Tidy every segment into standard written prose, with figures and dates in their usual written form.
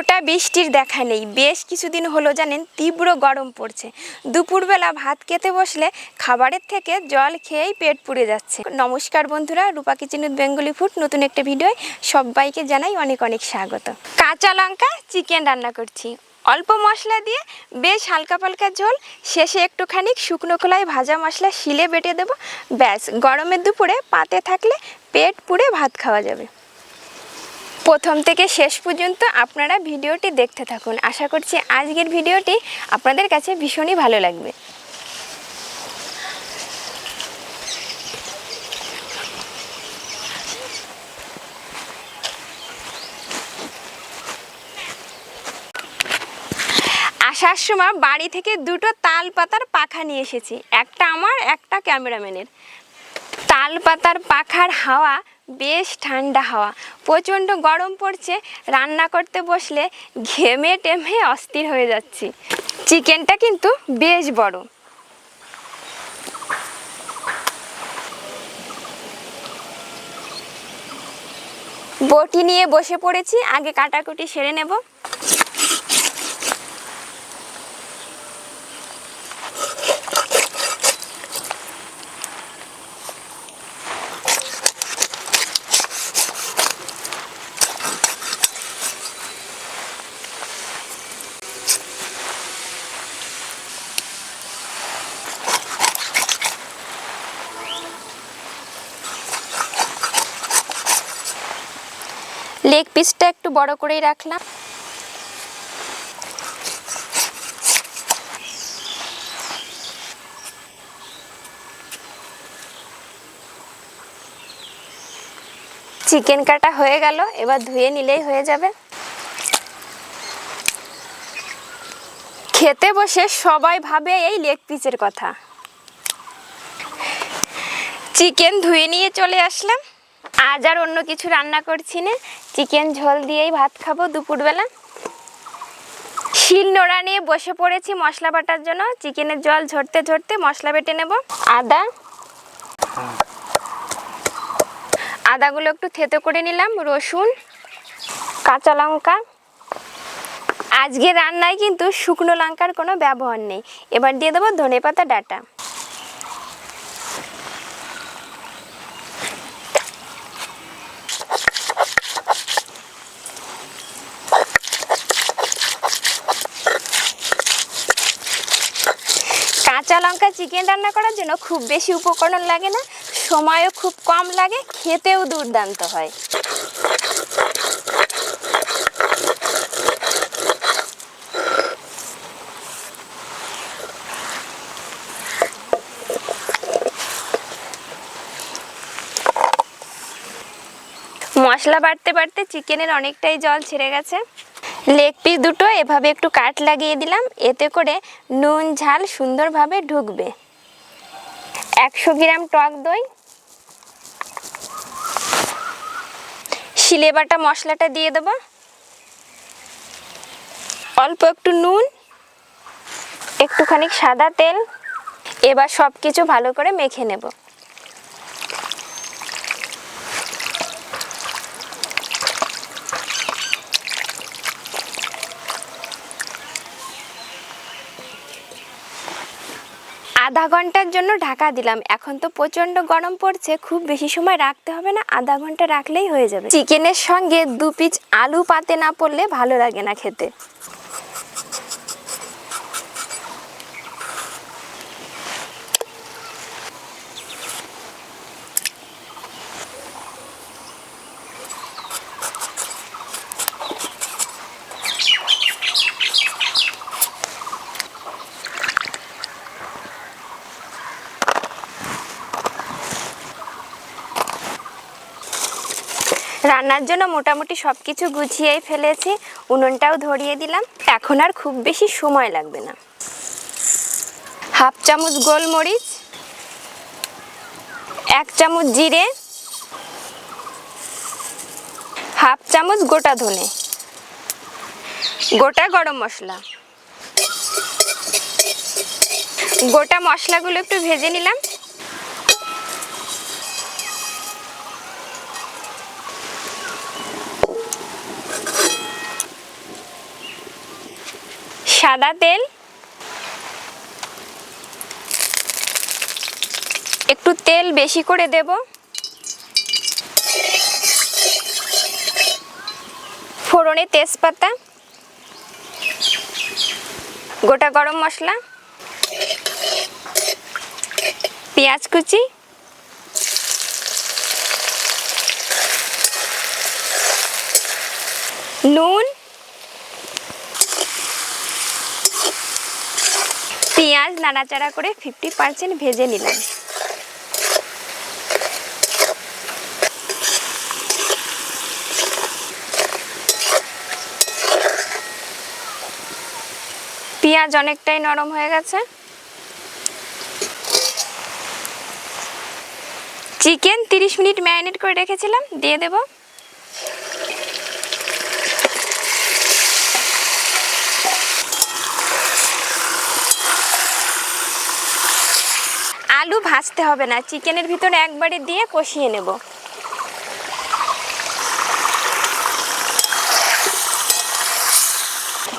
ফোঁটা বৃষ্টির দেখা নেই। বেশ কিছুদিন হলো জানেন তীব্র গরম পড়ছে। দুপুরবেলা ভাত খেতে বসলে খাবারের থেকে জল খেয়েই পেট পুড়ে যাচ্ছে। নমস্কার বন্ধুরা, রূপা কিচেন উইথ বেঙ্গলি ফুড নতুন একটা ভিডিও সবাইকে জানাই অনেক অনেক স্বাগত। কাঁচা লঙ্কা চিকেন রান্না করছি অল্প মশলা দিয়ে, বেশ হালকা পালকা ঝোল, শেষে একটুখানি শুকনো খোলায় ভাজা মশলা শিলে বেটে দেবো। ব্যাস, গরমের দুপুরে পাতে থাকলে পেট পুড়ে ভাত খাওয়া যাবে। প্রথম থেকে শেষ পর্যন্ত আপনারা ভিডিওটি দেখতে থাকুন। আশা করছি আজকের ভিডিওটি আপনাদের কাছে ভীষণই ভালো লাগবে। আসার সময় বাড়ি থেকে দুটো তাল পাতার পাখা নিয়ে এসেছি, একটা আমার একটা ক্যামেরাম্যানের। তাল পাতার পাখার হাওয়া বেশ ঠান্ডা হাওয়া, প্রচণ্ড গরম পড়ছে। রান্না করতে বসলে ঘেমে টেমে অস্থির হয়ে যাচ্ছি। চিকেনটা কিন্তু বেশ বড়। বটি নিয়ে বসে পড়েছি, আগে কাটাকুটি সেরে নেব। লেগ পিসটা একটু বড় করেই রাখলাম। চিকেন কাটা হয়ে গেল, এবার ধুয়ে নিলেই হয়ে যাবে। খেতে বসে সবাই ভাবে এই লেগ পিসের কথা। চিকেন ধুয়ে নিয়ে চলে আসলাম। আজ আর অন্য কিছু রান্না করছি না, চিকেন ঝোল দিয়েই ভাত খাবো দুপুরবেলা। শিল নোড়া নিয়ে বসে পড়েছি মশলা বাটার জন্য। চিকেনের জল ঝরতে ঝরতে মশলা বেটে নেব। আদাগুলো একটু থেতো করে নিলাম, রসুন, কাঁচা লঙ্কা। আজকে রান্নায় কিন্তু শুকনো লঙ্কার কোনো ব্যবহার নেই। এবার দিয়ে দেবো ধনেপাতা ডাঁটা। কাঁচা লঙ্কা চিকেন রান্না করার জন্য খুব বেশি উপকরণ লাগে না, সময়ও খুব কম লাগে, খেতেও দুর্দান্ত হয়। মশলা বাটতে বাটতে চিকেনের অনেকটাই জল ছেড়ে গেছে। লেগ পিস দুটো এভাবে একটু কাট লাগিয়ে দিলাম, এতে করে নুন ঝাল সুন্দরভাবে ঢুকবে। 100 গ্রাম টক দই, শিলে বাটা মশলাটা দিয়ে দেব, অল্প একটু নুন, একটুখানি সাদা তেল। এবার সব কিছু ভালো করে মেখে নেব। আধা ঘন্টার জন্য ঢাকা দিলাম। এখন তো প্রচণ্ড গরম পড়ছে, খুব বেশি সময় রাখতে হবে না, আধা ঘন্টা রাখলেই হয়ে যাবে। চিকেনের সঙ্গে 2 পিস আলু পাতে না পড়লে ভালো লাগে না খেতে। রান্নার জন্য মোটামুটি সব কিছু গুছিয়েই ফেলেছি, উনুনটাও ধরিয়ে দিলাম। এখন আর খুব বেশি সময় লাগবে না। 1/2 চামচ গোলমরিচ, 1 চামচ জিরে, 1/2 চামচ গোটা ধনে, গোটা গরম মশলা। গোটা মশলাগুলো একটু ভেজে নিলাম। সাদা তেল, একটু তেল বেশি করে দেব। ফোড়নে তেজপাতা, গোটা গরম মশলা, পেঁয়াজ কুচি, নুন, পেঁয়াজ নাড়াচাড়া করে 50% ভেজে নিলাম। পেঁয়াজ অনেকটাই নরম হয়ে গেছে। চিকেন 30 মিনিট ম্যারিনেট করে রেখেছিলাম, দিয়ে দেব। আলু ভাজতে হবে না, চিকেনের ভিতরে একবারে দিয়ে কষিয়ে নেব।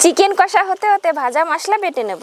চিকেন কষা হতে হতে ভাজা মশলা বেটে নেব।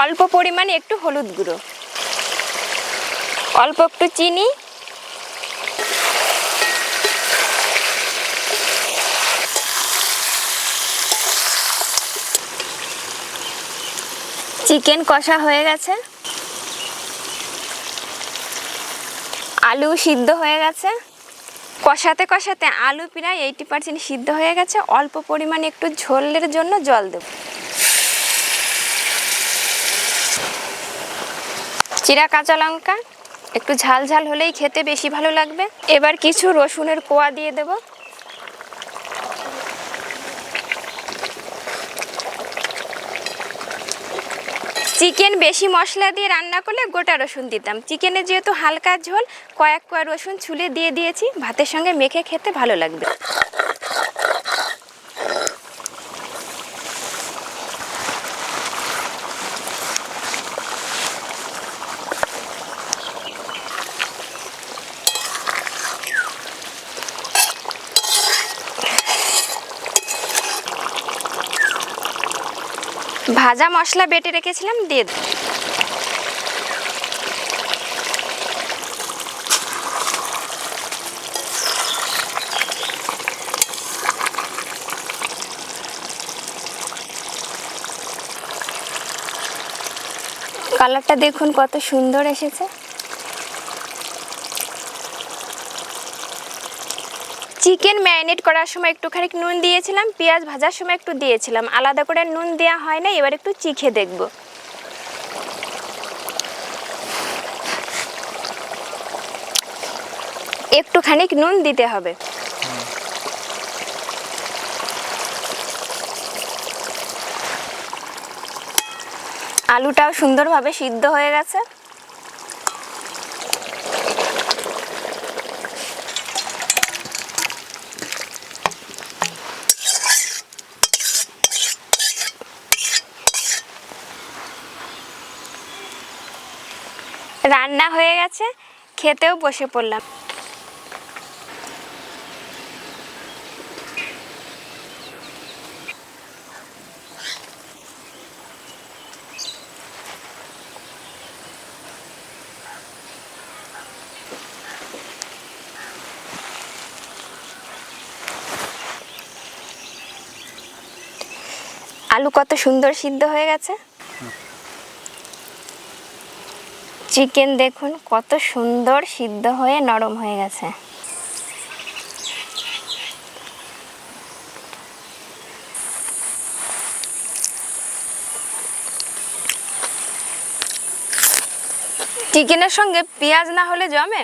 অল্প পরিমাণে একটু হলুদ গুঁড়ো, অল্প একটু চিনি, চিকেন কষা হয়ে গেছে, আলু সিদ্ধ হয়ে গেছে। কষাতে কষাতে আলু প্রায় 80% সিদ্ধ হয়ে গেছে। অল্প পরিমাণে একটু ঝোলের জন্য জল দেব। চিরা কাঁচা লঙ্কা, একটু ঝাল ঝাল হলেই খেতে বেশি ভালো লাগবে। এবার কিছু রসুনের কোয়া দিয়ে দেব। চিকেন বেশি মশলা দিয়ে রান্না করলে গোটা রসুন দিতাম। চিকেনে যেহেতু হালকা ঝোল, কয়েক কোয়া রসুন ছুলে দিয়ে দিয়েছি। ভাতের সঙ্গে মেখে খেতে ভালো লাগবে। ভাজা মশলা বেটে রেখেছিলাম, দিয়ে দেব। কালারটা দেখুন কত সুন্দর এসেছে। চিকেন ম্যারিনেট করার সময় একটুখানি নুন দিয়েছিলাম, পেঁয়াজ ভাজার সময় একটু দিয়েছিলাম। আলাদা করে নুন দেওয়া হয় না। এবার একটু চিখে দেখব। একটুখানি নুন দিতে হবে। আলুটাও সুন্দরভাবে সিদ্ধ হয়ে গেছে। রান্না হয়ে গেছে, খেতেও বসে পড়লাম। আলু কত সুন্দর সিদ্ধ হয়ে গেছে। চিকেন দেখুন কত সুন্দর সিদ্ধ হয়ে নরম হয়ে গেছে। চিকেনের সঙ্গে পেঁয়াজ না হলে জমে।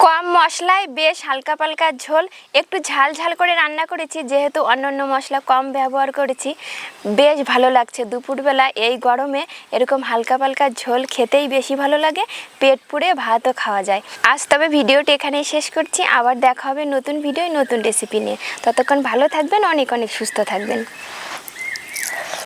কম মশলায় বেশ হালকা পালকা ঝোল, একটু ঝাল ঝাল করে রান্না করেছি, যেহেতু অন্যান্য মশলা কম ব্যবহার করেছি। বেশ ভালো লাগছে দুপুরবেলা এই গরমে এরকম হালকা পালকা ঝোল খেতেই বেশি ভালো লাগে, পেট পুড়ে ভাতও খাওয়া যায়। আজ তবে ভিডিওটি এখানেই শেষ করছি, আবার দেখা হবে নতুন ভিডিও নতুন রেসিপি নিয়ে। ততক্ষণ ভালো থাকবেন, অনেক অনেক সুস্থ থাকবেন।